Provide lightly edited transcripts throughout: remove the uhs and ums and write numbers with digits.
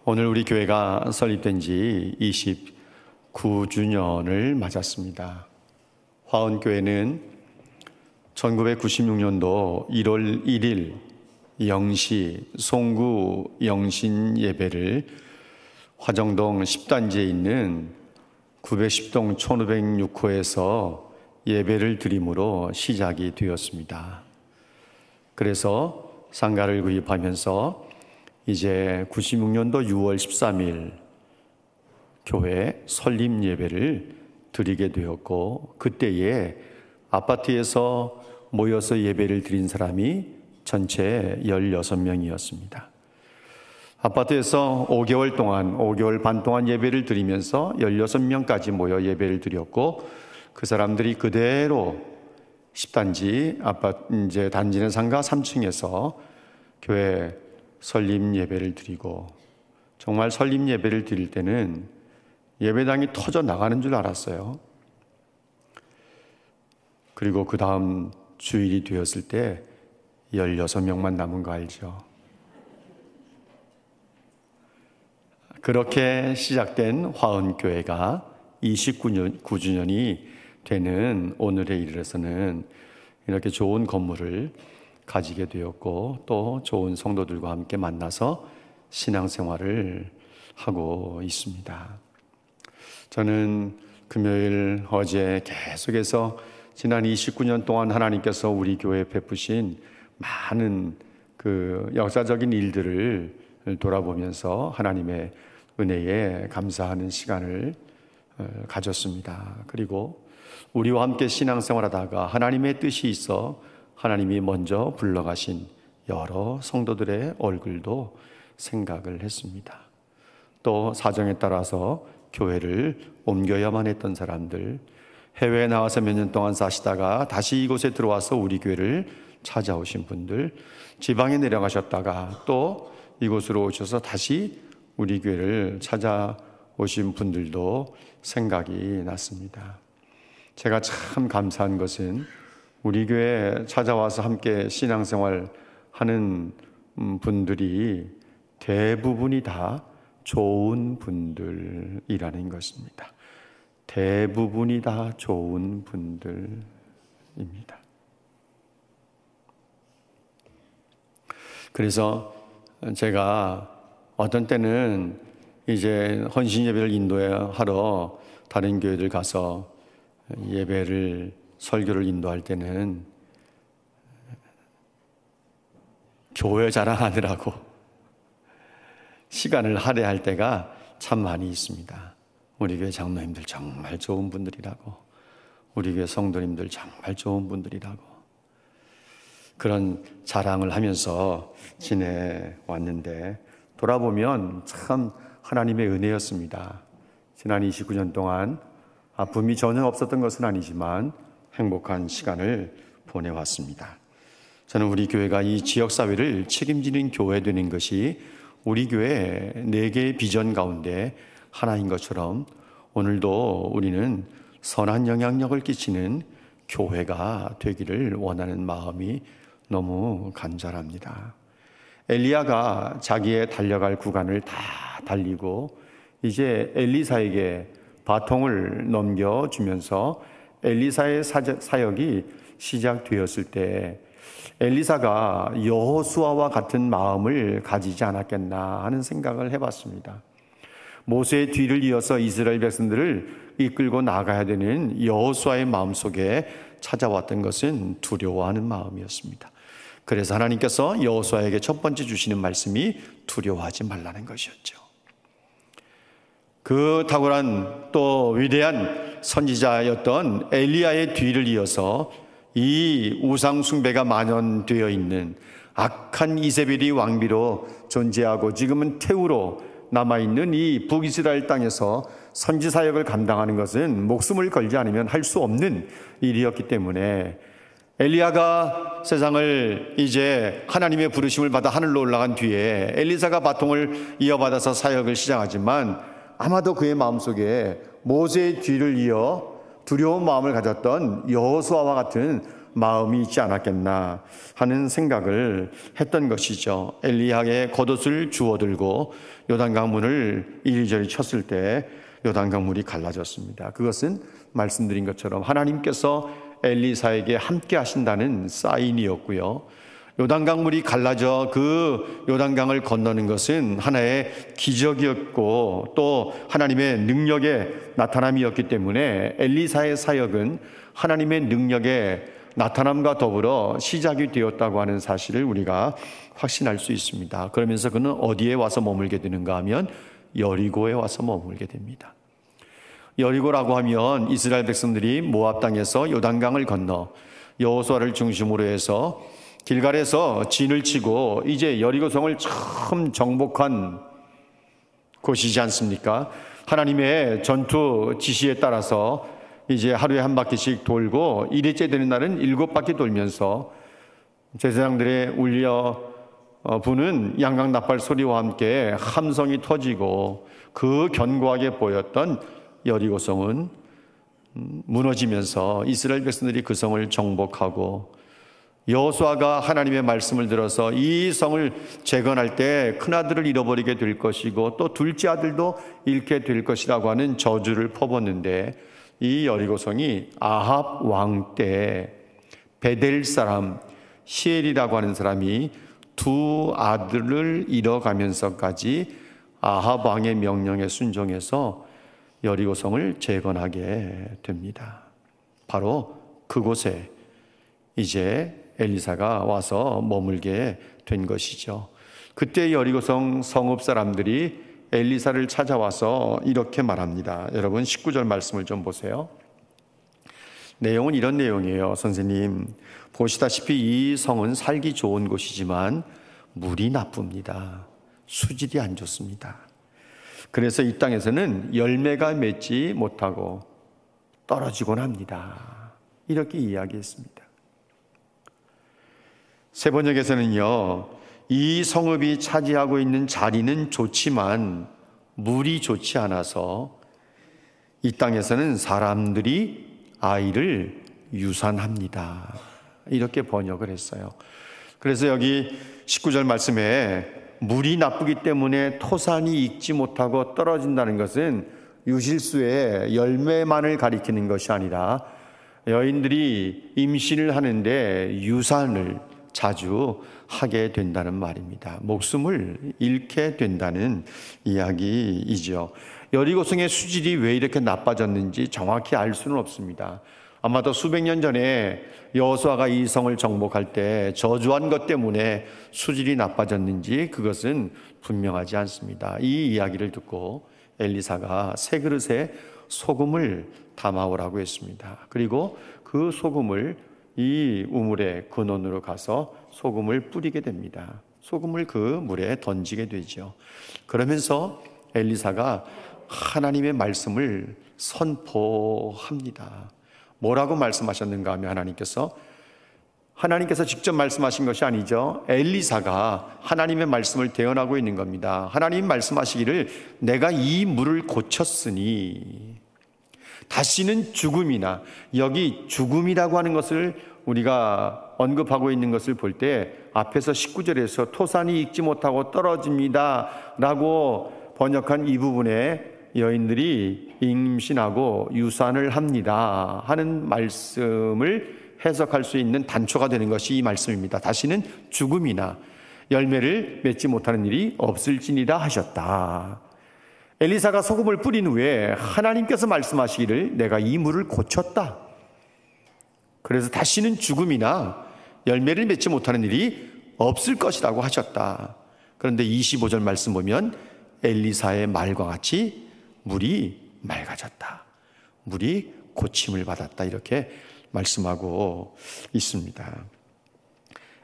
오늘 우리 교회가 설립된 지 29주년을 맞았습니다. 화원교회는 1996년도 1월 1일 영시 송구 영신 예배를 화정동 10단지에 있는 910동 1506호에서 예배를 드림으로 시작이 되었습니다. 그래서 상가를 구입하면서 이제 96년도 6월 13일 교회 설립 예배를 드리게 되었고, 그때에 아파트에서 모여서 예배를 드린 사람이 전체 16명이었습니다. 아파트에서 5개월 반 동안 예배를 드리면서 16명까지 모여 예배를 드렸고, 그 사람들이 그대로 10단지 아파트 단지는 상가 3층에서 교회 설립 예배를 드리고, 정말 설립 예배를 드릴 때는 예배당이 터져 나가는 줄 알았어요. 그리고 그 다음 주일이 되었을 때 16명만 남은 거 알죠? 그렇게 시작된 화원교회가 29주년이 되는 오늘에 이르러서는 이렇게 좋은 건물을 가지게 되었고, 또 좋은 성도들과 함께 만나서 신앙생활을 하고 있습니다. 저는 금요일 어제 계속해서 지난 29년 동안 하나님께서 우리 교회에 베푸신 많은 그 역사적인 일들을 돌아보면서 하나님의 은혜에 감사하는 시간을 가졌습니다. 그리고 우리와 함께 신앙생활하다가 하나님의 뜻이 있어 하나님이 먼저 불러가신 여러 성도들의 얼굴도 생각을 했습니다. 또 사정에 따라서 교회를 옮겨야만 했던 사람들, 해외에 나와서 몇 년 동안 사시다가 다시 이곳에 들어와서 우리 교회를 찾아오신 분들, 지방에 내려가셨다가 또 이곳으로 오셔서 다시 우리 교회를 찾아오신 분들도 생각이 났습니다. 제가 참 감사한 것은 우리 교회에 찾아와서 함께 신앙생활 하는 분들이 대부분이 다 좋은 분들이라는 것입니다. 대부분이 다 좋은 분들입니다. 그래서 제가 어떤 때는 이제 헌신 예배를 인도하러 다른 교회들 가서 예배를 설교를 인도할 때는 교회 자랑하느라고 시간을 할애할 때가 참 많이 있습니다. 우리 교회 장로님들 정말 좋은 분들이라고, 우리 교회 성도님들 정말 좋은 분들이라고 그런 자랑을 하면서 지내왔는데, 돌아보면 참 하나님의 은혜였습니다. 지난 29년 동안 아픔이 전혀 없었던 것은 아니지만 행복한 시간을 보내왔습니다. 저는 우리 교회가 이 지역사회를 책임지는 교회 되는 것이 우리 교회 4개의 비전 가운데 하나인 것처럼 오늘도 우리는 선한 영향력을 끼치는 교회가 되기를 원하는 마음이 너무 간절합니다. 엘리야가 자기의 달려갈 구간을 다 달리고 이제 엘리사에게 바통을 넘겨주면서 엘리사의 사역이 시작되었을 때 엘리사가 여호수아와 같은 마음을 가지지 않았겠나 하는 생각을 해봤습니다. 모세의 뒤를 이어서 이스라엘 백성들을 이끌고 나가야 되는 여호수아의 마음속에 찾아왔던 것은 두려워하는 마음이었습니다. 그래서 하나님께서 여호수아에게 첫 번째 주시는 말씀이 두려워하지 말라는 것이었죠. 그 탁월한 또 위대한 선지자였던 엘리야의 뒤를 이어서 이 우상 숭배가 만연되어 있는 악한 이세벨이 왕비로 존재하고 지금은 태우로 남아있는 이 북이스라엘 땅에서 선지 사역을 감당하는 것은 목숨을 걸지 않으면 할 수 없는 일이었기 때문에 엘리야가 세상을 이제 하나님의 부르심을 받아 하늘로 올라간 뒤에 엘리사가 바통을 이어받아서 사역을 시작하지만 아마도 그의 마음속에 모세의 뒤를 이어 두려운 마음을 가졌던 여호수아와 같은 마음이 있지 않았겠나 하는 생각을 했던 것이죠. 엘리야의 겉옷을 주워들고 요단강 문을 이리저리 쳤을 때 요단강 물이 갈라졌습니다. 그것은 말씀드린 것처럼 하나님께서 엘리사에게 함께 하신다는 사인이었고요. 요단강 물이 갈라져 그 요단강을 건너는 것은 하나의 기적이었고 또 하나님의 능력의 나타남이었기 때문에 엘리사의 사역은 하나님의 능력의 나타남과 더불어 시작이 되었다고 하는 사실을 우리가 확신할 수 있습니다. 그러면서 그는 어디에 와서 머물게 되는가 하면 여리고에 와서 머물게 됩니다. 여리고라고 하면 이스라엘 백성들이 모압 땅에서 요단강을 건너 여호수아를 중심으로 해서 길갈에서 진을 치고 이제 여리고성을 처음 정복한 곳이지 않습니까? 하나님의 전투 지시에 따라서 이제 하루에 한 바퀴씩 돌고 1일째 되는 날은 7바퀴 돌면서 제사장들의 울려 부는 양강 나팔 소리와 함께 함성이 터지고 그 견고하게 보였던 여리고성은 무너지면서 이스라엘 백성들이 그 성을 정복하고 여호수아가 하나님의 말씀을 들어서 이 성을 재건할 때 큰아들을 잃어버리게 될 것이고 또 둘째 아들도 잃게 될 것이라고 하는 저주를 퍼붓는데 이 여리고성이 아합 왕 때 베델 사람 시엘이라고 하는 사람이 두 아들을 잃어가면서까지 아합 왕의 명령에 순종해서 여리고성을 재건하게 됩니다. 바로 그곳에 이제 엘리사가 와서 머물게 된 것이죠. 그때 여리고성 성읍 사람들이 엘리사를 찾아와서 이렇게 말합니다. 여러분 19절 말씀을 좀 보세요. 내용은 이런 내용이에요. 선생님, 보시다시피 이 성은 살기 좋은 곳이지만 물이 나쁩니다. 수질이 안 좋습니다. 그래서 이 땅에서는 열매가 맺지 못하고 떨어지곤 합니다. 이렇게 이야기했습니다. 세번역에서는요, 이 성읍이 차지하고 있는 자리는 좋지만 물이 좋지 않아서 이 땅에서는 사람들이 아이를 유산합니다. 이렇게 번역을 했어요. 그래서 여기 19절 말씀에 물이 나쁘기 때문에 토산이 익지 못하고 떨어진다는 것은 유실수의 열매만을 가리키는 것이 아니라 여인들이 임신을 하는데 유산을 자주 하게 된다는 말입니다. 목숨을 잃게 된다는 이야기이죠. 여리고성의 수질이 왜 이렇게 나빠졌는지 정확히 알 수는 없습니다. 아마도 수백 년 전에 여호수아가 이 성을 정복할 때 저주한 것 때문에 수질이 나빠졌는지 그것은 분명하지 않습니다. 이 이야기를 듣고 엘리사가 새 그릇에 소금을 담아오라고 했습니다. 그리고 그 소금을 이 우물의 근원으로 가서 소금을 뿌리게 됩니다. 소금을 그 물에 던지게 되죠. 그러면서 엘리사가 하나님의 말씀을 선포합니다. 뭐라고 말씀하셨는가 하면 하나님께서 직접 말씀하신 것이 아니죠. 엘리사가 하나님의 말씀을 대언하고 있는 겁니다. 하나님 말씀하시기를 내가 이 물을 고쳤으니 다시는 죽음이나, 여기 죽음이라고 하는 것을 우리가 언급하고 있는 것을 볼 때 앞에서 19절에서 토산이 익지 못하고 떨어집니다 라고 번역한 이 부분에 여인들이 임신하고 유산을 합니다 하는 말씀을 해석할 수 있는 단초가 되는 것이 이 말씀입니다. 다시는 죽음이나 열매를 맺지 못하는 일이 없을지니라 하셨다. 엘리사가 소금을 뿌린 후에 하나님께서 말씀하시기를 내가 이 물을 고쳤다. 그래서 다시는 죽음이나 열매를 맺지 못하는 일이 없을 것이라고 하셨다. 그런데 25절 말씀 보면 엘리사의 말과 같이 물이 맑아졌다. 물이 고침을 받았다. 이렇게 말씀하고 있습니다.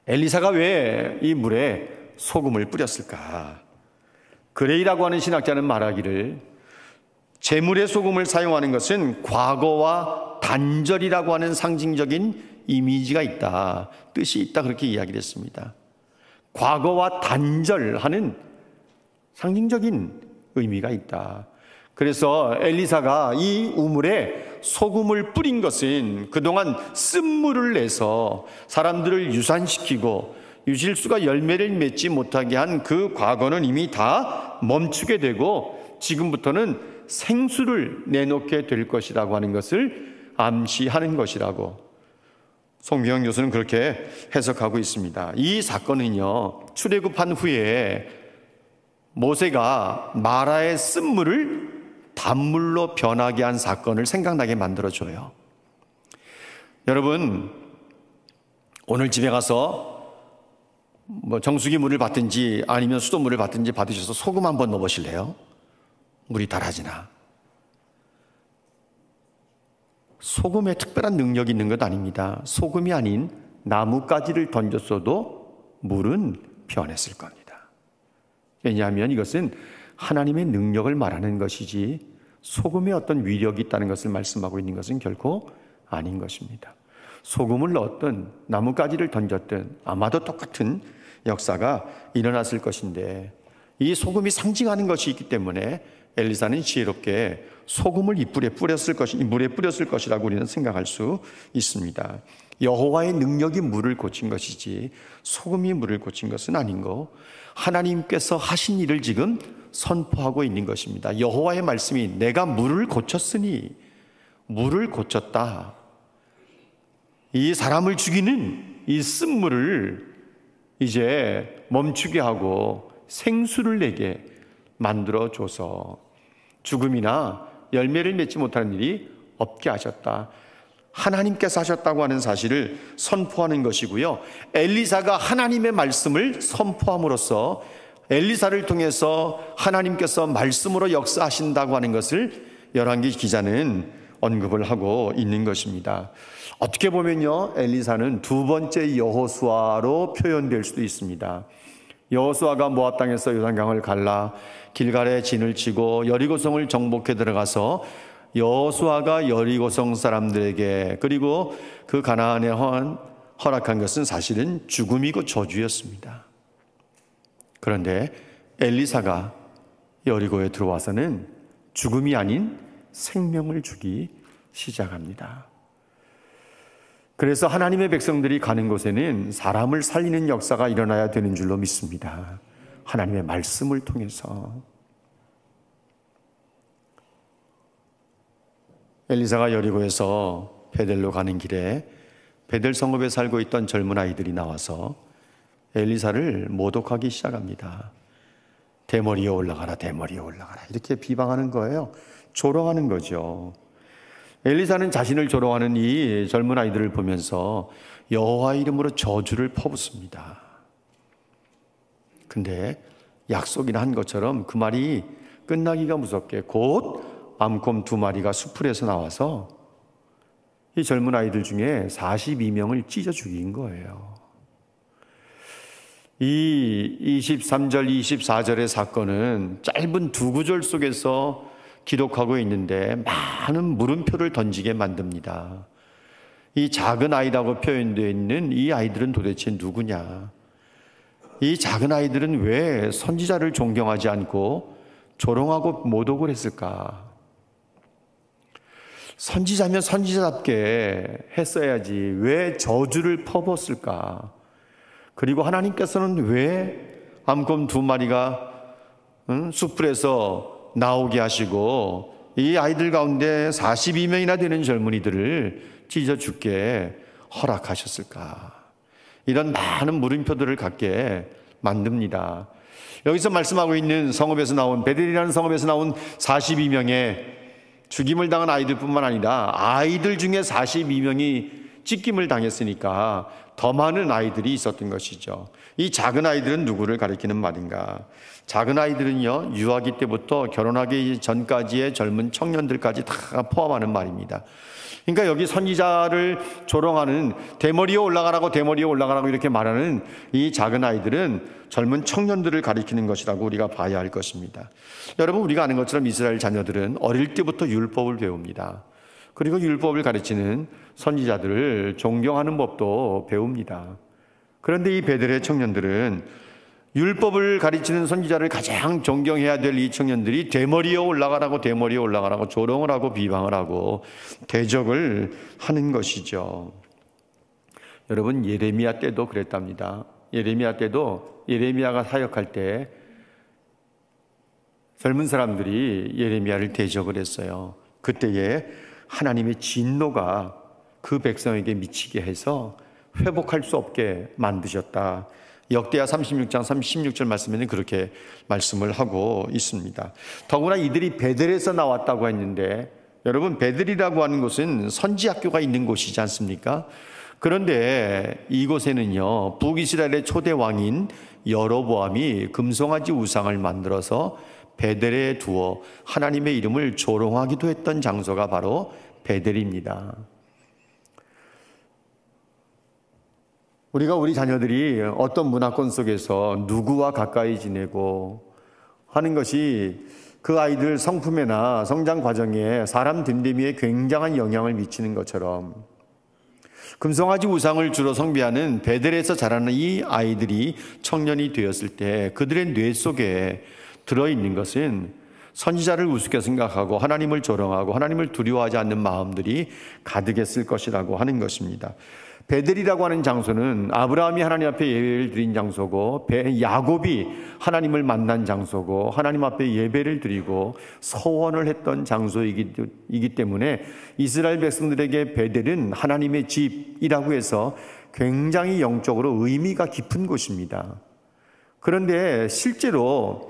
엘리사가 왜 이 물에 소금을 뿌렸을까? 그레이라고 하는 신학자는 말하기를 제물의 소금을 사용하는 것은 과거와 단절이라고 하는 상징적인 이미지가 있다, 뜻이 있다, 그렇게 이야기를 했습니다. 과거와 단절하는 상징적인 의미가 있다. 그래서 엘리사가 이 우물에 소금을 뿌린 것은 그동안 쓴물을 내서 사람들을 유산시키고 유실수가 열매를 맺지 못하게 한 그 과거는 이미 다 멈추게 되고 지금부터는 생수를 내놓게 될 것이라고 하는 것을 암시하는 것이라고 성경 교수는 그렇게 해석하고 있습니다. 이 사건은요, 출애굽한 후에 모세가 마라의 쓴물을 단물로 변하게 한 사건을 생각나게 만들어줘요. 여러분, 오늘 집에 가서 정수기 물을 받든지 아니면 수돗물을 받든지 받으셔서 소금 한번 넣어보실래요? 물이 달아지나? 소금에 특별한 능력이 있는 것 아닙니다. 소금이 아닌 나뭇가지를 던졌어도 물은 변했을 겁니다. 왜냐하면 이것은 하나님의 능력을 말하는 것이지 소금에 어떤 위력이 있다는 것을 말씀하고 있는 것은 결코 아닌 것입니다. 소금을 넣었든 나뭇가지를 던졌든 아마도 똑같은 역사가 일어났을 것인데 이 소금이 상징하는 것이 있기 때문에 엘리사는 지혜롭게 소금을 이 물에 뿌렸을 것이라고 우리는 생각할 수 있습니다. 여호와의 능력이 물을 고친 것이지 소금이 물을 고친 것은 아닌 거, 하나님께서 하신 일을 지금 선포하고 있는 것입니다. 여호와의 말씀이 내가 물을 고쳤으니 물을 고쳤다. 이 사람을 죽이는 이 쓴물을 이제 멈추게 하고 생수를 내게 만들어줘서 죽음이나 열매를 맺지 못하는 일이 없게 하셨다. 하나님께서 하셨다고 하는 사실을 선포하는 것이고요. 엘리사가 하나님의 말씀을 선포함으로써 엘리사를 통해서 하나님께서 말씀으로 역사하신다고 하는 것을 열왕기 기자는 언급을 하고 있는 것입니다. 어떻게 보면요, 엘리사는 두 번째 여호수아로 표현될 수도 있습니다. 여호수아가 모압 땅에서 요단강을 갈라 길갈에 진을 치고 여리고성을 정복해 들어가서 여호수아가 여리고성 사람들에게 그리고 그 가나안에 허락한 것은 사실은 죽음이고 저주였습니다. 그런데 엘리사가 여리고에 들어와서는 죽음이 아닌 생명을 주기 시작합니다. 그래서 하나님의 백성들이 가는 곳에는 사람을 살리는 역사가 일어나야 되는 줄로 믿습니다. 하나님의 말씀을 통해서. 엘리사가 여리고에서 베델로 가는 길에 베델 성읍에 살고 있던 젊은 아이들이 나와서 엘리사를 모독하기 시작합니다. 대머리에 올라가라, 대머리에 올라가라, 이렇게 비방하는 거예요. 조롱하는 거죠. 엘리사는 자신을 조롱하는 이 젊은 아이들을 보면서 여호와 이름으로 저주를 퍼붓습니다. 근데 약속이나 한 것처럼 그 말이 끝나기가 무섭게 곧 암곰 2마리가 수풀에서 나와서 이 젊은 아이들 중에 42명을 찢어 죽인 거예요. 이 23절, 24절의 사건은 짧은 2구절 속에서 기록하고 있는데 많은 물음표를 던지게 만듭니다. 이 작은 아이라고 표현되어 있는 이 아이들은 도대체 누구냐? 이 작은 아이들은 왜 선지자를 존경하지 않고 조롱하고 모독을 했을까? 선지자면 선지자답게 했어야지 왜 저주를 퍼붓을까? 그리고 하나님께서는 왜 암곰 2마리가 숲풀에서 나오게 하시고 이 아이들 가운데 42명이나 되는 젊은이들을 찢어 죽게 허락하셨을까? 이런 많은 물음표들을 갖게 만듭니다. 여기서 말씀하고 있는 성읍에서 나온 베델이라는 성읍에서 나온 42명의 죽임을 당한 아이들뿐만 아니라 아이들 중에 42명이 찢김을 당했으니까 더 많은 아이들이 있었던 것이죠. 이 작은 아이들은 누구를 가리키는 말인가? 작은 아이들은요, 유아기 때부터 결혼하기 전까지의 젊은 청년들까지 다 포함하는 말입니다. 그러니까 여기 선지자를 조롱하는 대머리에 올라가라고 이렇게 말하는 이 작은 아이들은 젊은 청년들을 가리키는 것이라고 우리가 봐야 할 것입니다. 여러분, 우리가 아는 것처럼 이스라엘 자녀들은 어릴 때부터 율법을 배웁니다. 그리고 율법을 가르치는 선지자들을 존경하는 법도 배웁니다. 그런데 이 베델의 청년들은 율법을 가르치는 선지자를 가장 존경해야 될 이 청년들이 대머리에 올라가라고 조롱을 하고 비방을 하고 대적을 하는 것이죠. 여러분, 예레미야 때도 그랬답니다. 예레미야 때도 예레미야가 사역할 때 젊은 사람들이 예레미야를 대적을 했어요. 그때에 하나님의 진노가 그 백성에게 미치게 해서 회복할 수 없게 만드셨다. 역대하 36장 16절 말씀에는 그렇게 말씀을 하고 있습니다. 더구나 이들이 베델에서 나왔다고 했는데, 여러분, 베델이라고 하는 곳은 선지학교가 있는 곳이지 않습니까? 그런데 이곳에는요, 북이스라엘의 초대 왕인 여로보암이 금송아지 우상을 만들어서 베델에 두어 하나님의 이름을 조롱하기도 했던 장소가 바로 베델입니다. 우리가 우리 자녀들이 어떤 문화권 속에서 누구와 가까이 지내고 하는 것이 그 아이들 성품에나 성장 과정에 사람 됨됨이에 굉장한 영향을 미치는 것처럼, 금송아지 우상을 주로 숭배하는 베델에서 자라는 이 아이들이 청년이 되었을 때 그들의 뇌 속에 들어있는 것은 선지자를 우습게 생각하고 하나님을 조롱하고 하나님을 두려워하지 않는 마음들이 가득했을 것이라고 하는 것입니다. 베델이라고 하는 장소는 아브라함이 하나님 앞에 예배를 드린 장소고, 야곱이 하나님을 만난 장소고, 하나님 앞에 예배를 드리고 서원을 했던 장소이기 때문에 이스라엘 백성들에게 베델은 하나님의 집이라고 해서 굉장히 영적으로 의미가 깊은 곳입니다. 그런데 실제로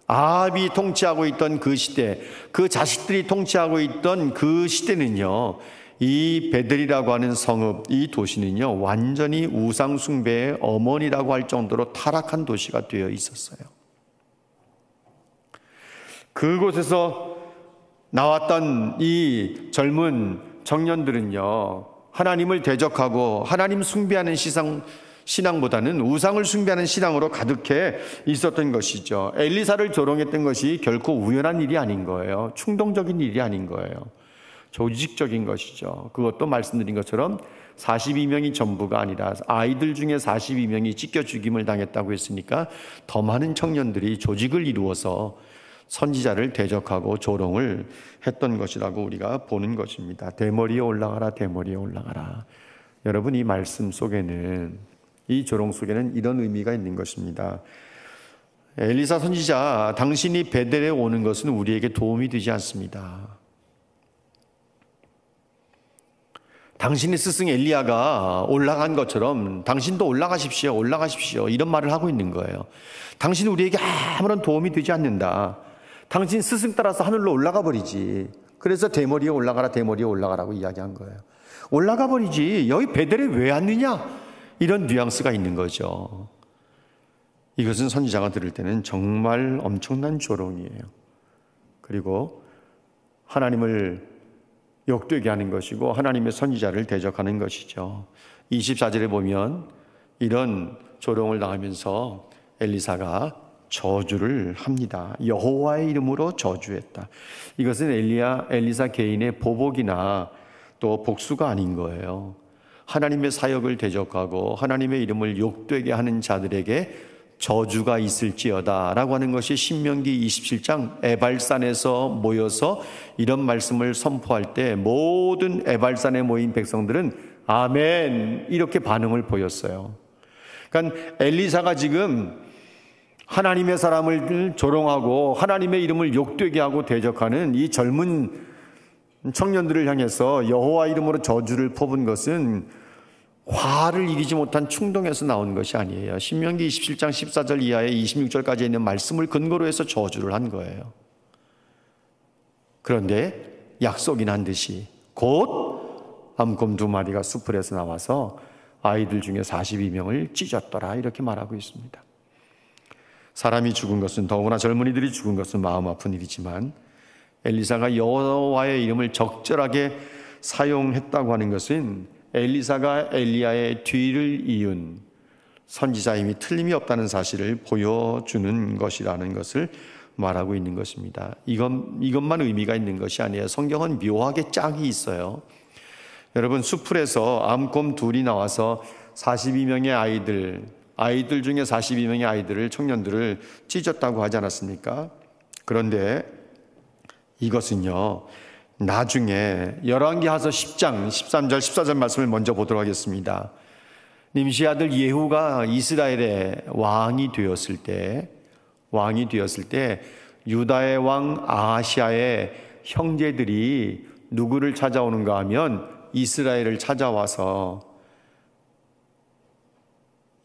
아합이 통치하고 있던 그 시대, 그 자식들이 통치하고 있던 그 시대는요, 이 베델이라고 하는 성읍, 이 도시는요, 완전히 우상 숭배의 어머니라고 할 정도로 타락한 도시가 되어 있었어요. 그곳에서 나왔던 이 젊은 청년들은요, 하나님을 대적하고 하나님 숭배하는 신앙보다는 우상을 숭배하는 신앙으로 가득해 있었던 것이죠. 엘리사를 조롱했던 것이 결코 우연한 일이 아닌 거예요. 충동적인 일이 아닌 거예요. 조직적인 것이죠. 그것도 말씀드린 것처럼 42명이 전부가 아니라 아이들 중에 42명이 찢겨 죽임을 당했다고 했으니까 더 많은 청년들이 조직을 이루어서 선지자를 대적하고 조롱을 했던 것이라고 우리가 보는 것입니다. 대머리에 올라가라, 대머리에 올라가라. 여러분, 이 말씀 속에는, 이 조롱 속에는 이런 의미가 있는 것입니다. 엘리사 선지자, 당신이 베델에 오는 것은 우리에게 도움이 되지 않습니다. 당신의 스승 엘리야가 올라간 것처럼 당신도 올라가십시오 이런 말을 하고 있는 거예요. 당신은 우리에게 아무런 도움이 되지 않는다. 당신 스승 따라서 하늘로 올라가 버리지. 그래서 대머리에 올라가라고 이야기한 거예요. 올라가 버리지. 여기 베델에 왜 왔느냐? 이런 뉘앙스가 있는 거죠. 이것은 선지자가 들을 때는 정말 엄청난 조롱이에요. 그리고 하나님을 욕되게 하는 것이고 하나님의 선지자를 대적하는 것이죠. 24절에 보면 이런 조롱을 당하면서 엘리사가 저주를 합니다. 여호와의 이름으로 저주했다. 이것은 엘리사 개인의 보복이나 또 복수가 아닌 거예요. 하나님의 사역을 대적하고 하나님의 이름을 욕되게 하는 자들에게 저주가 있을지어다 라고 하는 것이 신명기 27장 에발산에서 모여서 이런 말씀을 선포할 때 모든 에발산에 모인 백성들은 아멘 이렇게 반응을 보였어요. 그러니까 엘리사가 지금 하나님의 사람을 조롱하고 하나님의 이름을 욕되게 하고 대적하는 이 젊은 청년들을 향해서 여호와 이름으로 저주를 퍼본 것은 화를 이기지 못한 충동에서 나온 것이 아니에요. 신명기 27장 14절 이하에 26절까지 있는 말씀을 근거로 해서 저주를 한 거예요. 그런데 약속이 난 듯이 곧 암곰 2마리가 수풀에서 나와서 아이들 중에 42명을 찢었더라 이렇게 말하고 있습니다. 사람이 죽은 것은, 더구나 젊은이들이 죽은 것은 마음 아픈 일이지만 엘리사가 여호와의 이름을 적절하게 사용했다고 하는 것은 엘리사가 엘리야의 뒤를 이은 선지자임이 틀림이 없다는 사실을 보여주는 것이라는 것을 말하고 있는 것입니다. 이것만 의미가 있는 것이 아니에요. 성경은 묘하게 짝이 있어요. 여러분, 수풀에서 암곰 둘이 나와서 42명의 아이들 아이들 중에 42명의 아이들을, 청년들을 찢었다고 하지 않았습니까? 그런데 이것은요, 나중에 열왕기하서 10장 13절 14절 말씀을 먼저 보도록 하겠습니다. nim시 아들 예후가 이스라엘의 왕이 되었을 때 유다의 왕 아하시아의 형제들이 누구를 찾아오는가 하면 이스라엘을 찾아와서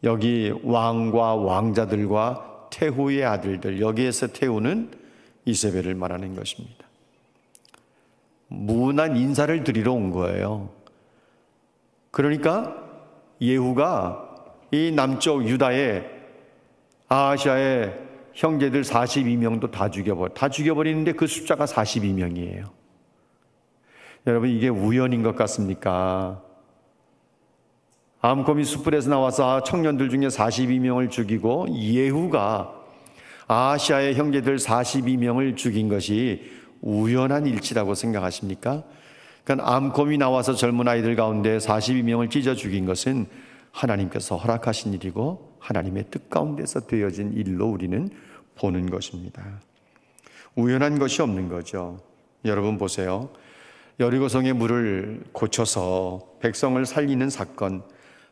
여기 왕과 왕자들과 태후의 아들들, 여기에서 태후는 이세벨을 말하는 것입니다. 무난 인사를 드리러 온 거예요. 그러니까 예후가 이 남쪽 유다의 아하시아의 형제들 42명도 다 죽여버리는데 그 숫자가 42명이에요. 여러분, 이게 우연인 것 같습니까? 암곰이 숯불에서 나와서 청년들 중에 42명을 죽이고 예후가 아하시아의 형제들 42명을 죽인 것이 우연한 일치라고 생각하십니까? 그러니까 암곰이 나와서 젊은 아이들 가운데 42명을 찢어 죽인 것은 하나님께서 허락하신 일이고 하나님의 뜻 가운데서 되어진 일로 우리는 보는 것입니다. 우연한 것이 없는 거죠. 여러분 보세요. 여리고성의 물을 고쳐서 백성을 살리는 사건,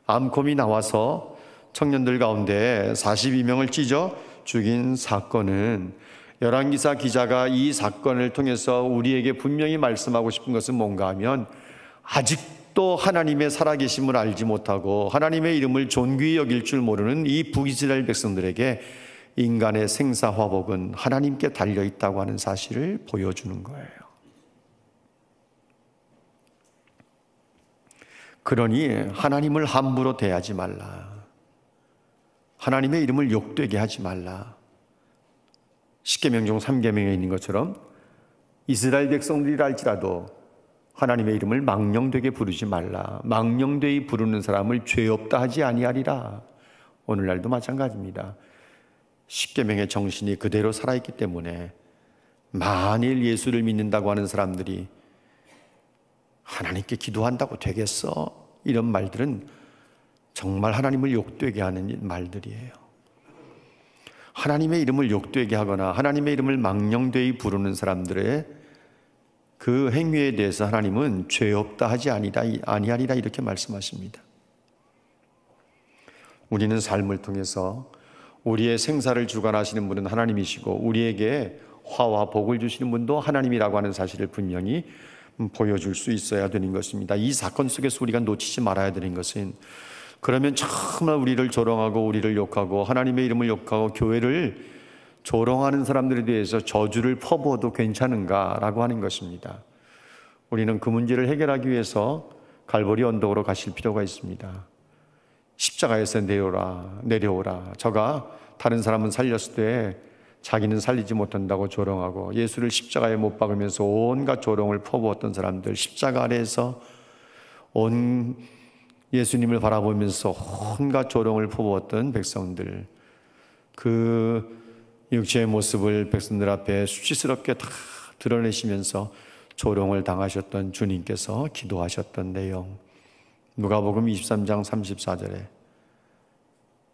암곰이 나와서 청년들 가운데 42명을 찢어 죽인 사건은 열왕기사 기자가 이 사건을 통해서 우리에게 분명히 말씀하고 싶은 것은 뭔가 하면 아직도 하나님의 살아계심을 알지 못하고 하나님의 이름을 존귀히 여길 줄 모르는 이 북이스라엘 백성들에게 인간의 생사화복은 하나님께 달려있다고 하는 사실을 보여주는 거예요. 그러니 하나님을 함부로 대하지 말라. 하나님의 이름을 욕되게 하지 말라. 십계명 중 3계명에 있는 것처럼 이스라엘 백성들이라 할지라도 하나님의 이름을 망령되게 부르지 말라. 망령되이 부르는 사람을 죄 없다 하지 아니하리라. 오늘날도 마찬가지입니다. 십계명의 정신이 그대로 살아있기 때문에 만일 예수를 믿는다고 하는 사람들이 하나님께 기도한다고 되겠어? 이런 말들은 정말 하나님을 욕되게 하는 말들이에요. 하나님의 이름을 욕되게 하거나 하나님의 이름을 망령되이 부르는 사람들의 그 행위에 대해서 하나님은 죄 없다 하지 아니하리라 이렇게 말씀하십니다. 우리는 삶을 통해서 우리의 생사를 주관하시는 분은 하나님이시고 우리에게 화와 복을 주시는 분도 하나님이라고 하는 사실을 분명히 보여줄 수 있어야 되는 것입니다. 이 사건 속에서 우리가 놓치지 말아야 되는 것은, 그러면 정말 우리를 조롱하고 우리를 욕하고 하나님의 이름을 욕하고 교회를 조롱하는 사람들에 대해서 저주를 퍼부어도 괜찮은가라고 하는 것입니다. 우리는 그 문제를 해결하기 위해서 갈보리 언덕으로 가실 필요가 있습니다. 십자가에서 내려오라. 저가 다른 사람은 살렸을 때 자기는 살리지 못한다고 조롱하고 예수를 십자가에 못 박으면서 온갖 조롱을 퍼부었던 사람들, 십자가 아래에서 온 예수님을 바라보면서 온갖 조롱을 퍼부었던 백성들, 그 육체의 모습을 백성들 앞에 수치스럽게 다 드러내시면서 조롱을 당하셨던 주님께서 기도하셨던 내용, 누가복음 23장 34절에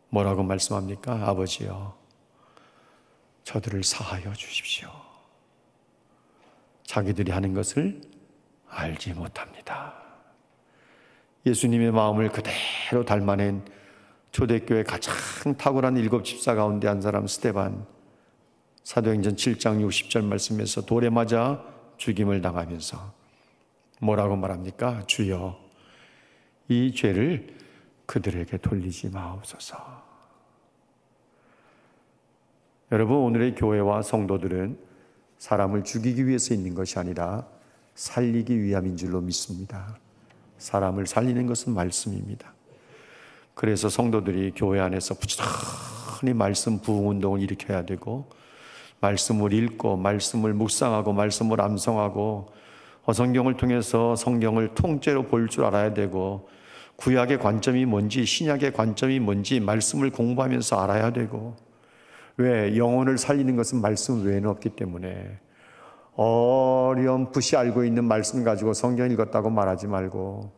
뭐라고 말씀합니까? 아버지여, 저들을 사하여 주십시오. 자기들이 하는 것을 알지 못합니다. 예수님의 마음을 그대로 닮아낸 초대교회 가장 탁월한 7 집사 가운데 한 사람 스데반, 사도행전 7장 60절 말씀에서 돌에 맞아 죽임을 당하면서 뭐라고 말합니까? 주여, 이 죄를 그들에게 돌리지 마옵소서. 여러분, 오늘의 교회와 성도들은 사람을 죽이기 위해서 있는 것이 아니라 살리기 위함인 줄로 믿습니다. 사람을 살리는 것은 말씀입니다. 그래서 성도들이 교회 안에서 부지런히 말씀 부흥 운동을 일으켜야 되고, 말씀을 읽고 말씀을 묵상하고 말씀을 암송하고 성경을 통해서 성경을 통째로 볼 줄 알아야 되고, 구약의 관점이 뭔지 신약의 관점이 뭔지 말씀을 공부하면서 알아야 되고, 왜? 영혼을 살리는 것은 말씀 외에는 없기 때문에 어렴풋이 알고 있는 말씀 가지고 성경 읽었다고 말하지 말고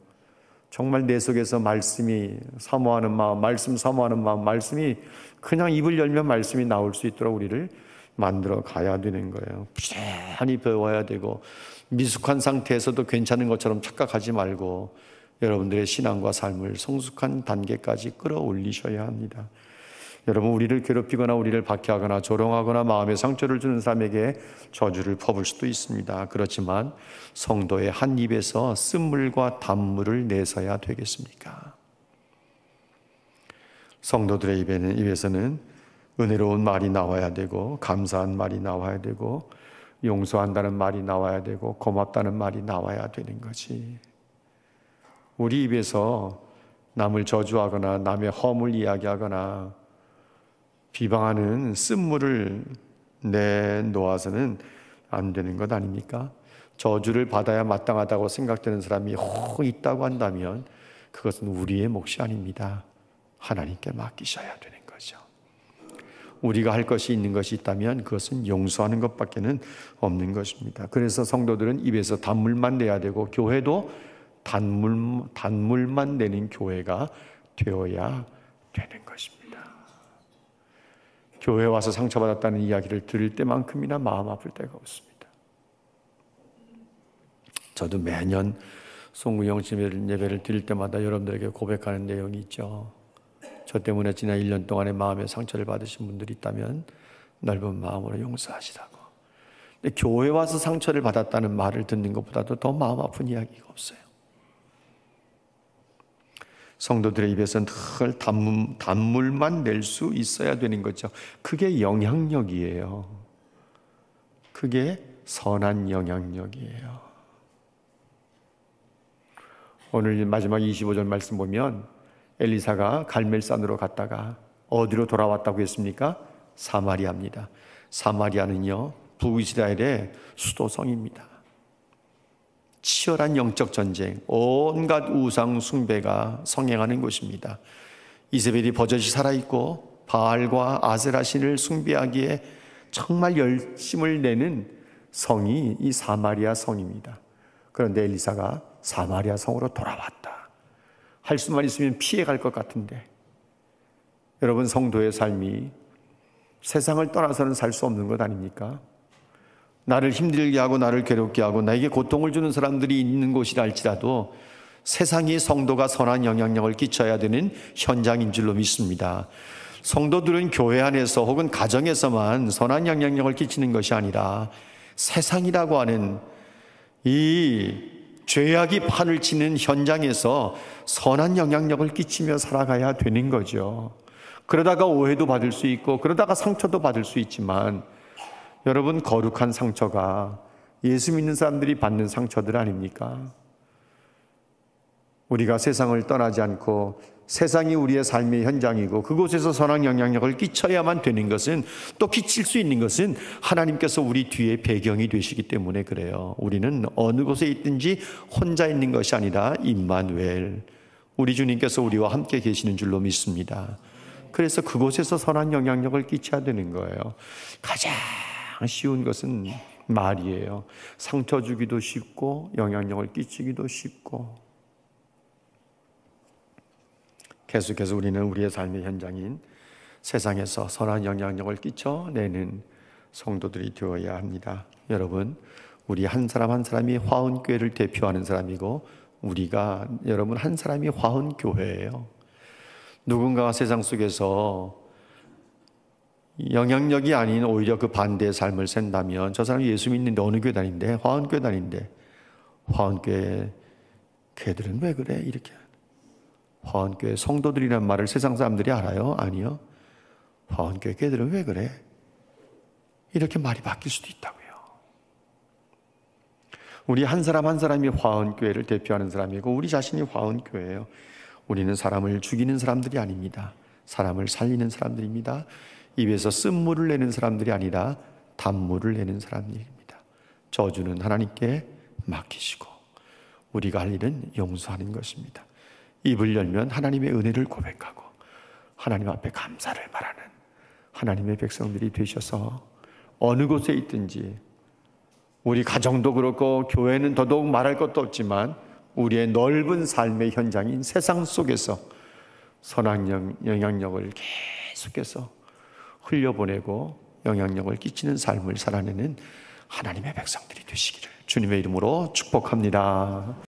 정말 내 속에서 말씀이 사모하는 마음, 말씀 사모하는 마음, 말씀이 그냥 입을 열면 말씀이 나올 수 있도록 우리를 만들어 가야 되는 거예요. 부지런히 배워야 되고, 미숙한 상태에서도 괜찮은 것처럼 착각하지 말고 여러분들의 신앙과 삶을 성숙한 단계까지 끌어올리셔야 합니다. 여러분, 우리를 괴롭히거나 우리를 박해하거나 조롱하거나 마음에 상처를 주는 사람에게 저주를 퍼부을 수도 있습니다. 그렇지만 성도의 한 입에서 쓴물과 단물을 내서야 되겠습니까? 성도들의 입에서는 은혜로운 말이 나와야 되고, 감사한 말이 나와야 되고, 용서한다는 말이 나와야 되고, 고맙다는 말이 나와야 되는 거지. 우리 입에서 남을 저주하거나 남의 허물 이야기하거나 비방하는 쓴물을 내놓아서는 안 되는 것 아닙니까? 저주를 받아야 마땅하다고 생각되는 사람이 혹 있다고 한다면 그것은 우리의 몫이 아닙니다. 하나님께 맡기셔야 되는 거죠. 우리가 할 것이 있는 것이 있다면 그것은 용서하는 것밖에는 없는 것입니다. 그래서 성도들은 입에서 단물만 내야 되고, 교회도 단물만 내는 교회가 되어야 되는 것입니다. 교회 와서 상처받았다는 이야기를 들을 때만큼이나 마음 아플 때가 없습니다. 저도 매년 송구영 예배를 드릴 때마다 여러분들에게 고백하는 내용이 있죠. 저 때문에 지난 1년 동안의 마음의 상처를 받으신 분들이 있다면 넓은 마음으로 용서하시라고. 근데 교회 와서 상처를 받았다는 말을 듣는 것보다도 더 마음 아픈 이야기가 없어요. 성도들의 입에서는 늘 단물만 낼 수 있어야 되는 거죠. 그게 영향력이에요. 그게 선한 영향력이에요. 오늘 마지막 25절 말씀 보면 엘리사가 갈멜산으로 갔다가 어디로 돌아왔다고 했습니까? 사마리아입니다. 사마리아는요, 북이스라엘의 수도성입니다. 치열한 영적 전쟁, 온갖 우상 숭배가 성행하는 곳입니다. 이세벨이 버젓이 살아있고 바알과 아세라 신을 숭배하기에 정말 열심을 내는 성이 이 사마리아 성입니다. 그런데 엘리사가 사마리아 성으로 돌아왔다. 할 수만 있으면 피해갈 것 같은데, 여러분, 성도의 삶이 세상을 떠나서는 살 수 없는 것 아닙니까? 나를 힘들게 하고 나를 괴롭게 하고 나에게 고통을 주는 사람들이 있는 곳이라 할지라도 세상이 성도가 선한 영향력을 끼쳐야 되는 현장인 줄로 믿습니다. 성도들은 교회 안에서 혹은 가정에서만 선한 영향력을 끼치는 것이 아니라 세상이라고 하는 이 죄악이 판을 치는 현장에서 선한 영향력을 끼치며 살아가야 되는 거죠. 그러다가 오해도 받을 수 있고 그러다가 상처도 받을 수 있지만, 여러분, 거룩한 상처가 예수 믿는 사람들이 받는 상처들 아닙니까? 우리가 세상을 떠나지 않고 세상이 우리의 삶의 현장이고 그곳에서 선한 영향력을 끼쳐야만 되는 것은, 또 끼칠 수 있는 것은 하나님께서 우리 뒤에 배경이 되시기 때문에 그래요. 우리는 어느 곳에 있든지 혼자 있는 것이 아니라 임마누엘, 우리 주님께서 우리와 함께 계시는 줄로 믿습니다. 그래서 그곳에서 선한 영향력을 끼쳐야 되는 거예요. 가장 쉬운 것은 말이에요. 상처 주기도 쉽고 영향력을 끼치기도 쉽고. 계속해서 우리는 우리의 삶의 현장인 세상에서 선한 영향력을 끼쳐내는 성도들이 되어야 합니다. 여러분, 우리 한 사람 한 사람이 화훈교회를 대표하는 사람이고, 여러분 한 사람이 화훈교회예요. 누군가가 세상 속에서 영향력이 아닌 오히려 그 반대의 삶을 산다면 저 사람이 예수 믿는데 어느 교회 다닌데? 화훈교회 다닌데. 화훈교회 걔들은 왜 그래? 이렇게. 화훈교회 성도들이란 말을 세상 사람들이 알아요? 아니요. 화훈교회 걔들은 왜 그래? 이렇게 말이 바뀔 수도 있다고요. 우리 한 사람 한 사람이 화훈교회를 대표하는 사람이고 우리 자신이 화훈교회예요. 우리는 사람을 죽이는 사람들이 아닙니다. 사람을 살리는 사람들입니다. 입에서 쓴물을 내는 사람들이 아니라 단물을 내는 사람들입니다. 저주는 하나님께 맡기시고 우리가 할 일은 용서하는 것입니다. 입을 열면 하나님의 은혜를 고백하고 하나님 앞에 감사를 말하는 하나님의 백성들이 되셔서 어느 곳에 있든지, 우리 가정도 그렇고 교회는 더더욱 말할 것도 없지만 우리의 넓은 삶의 현장인 세상 속에서 선한 영향력을 계속해서 흘려보내고 영향력을 끼치는 삶을 살아내는 하나님의 백성들이 되시기를 주님의 이름으로 축복합니다.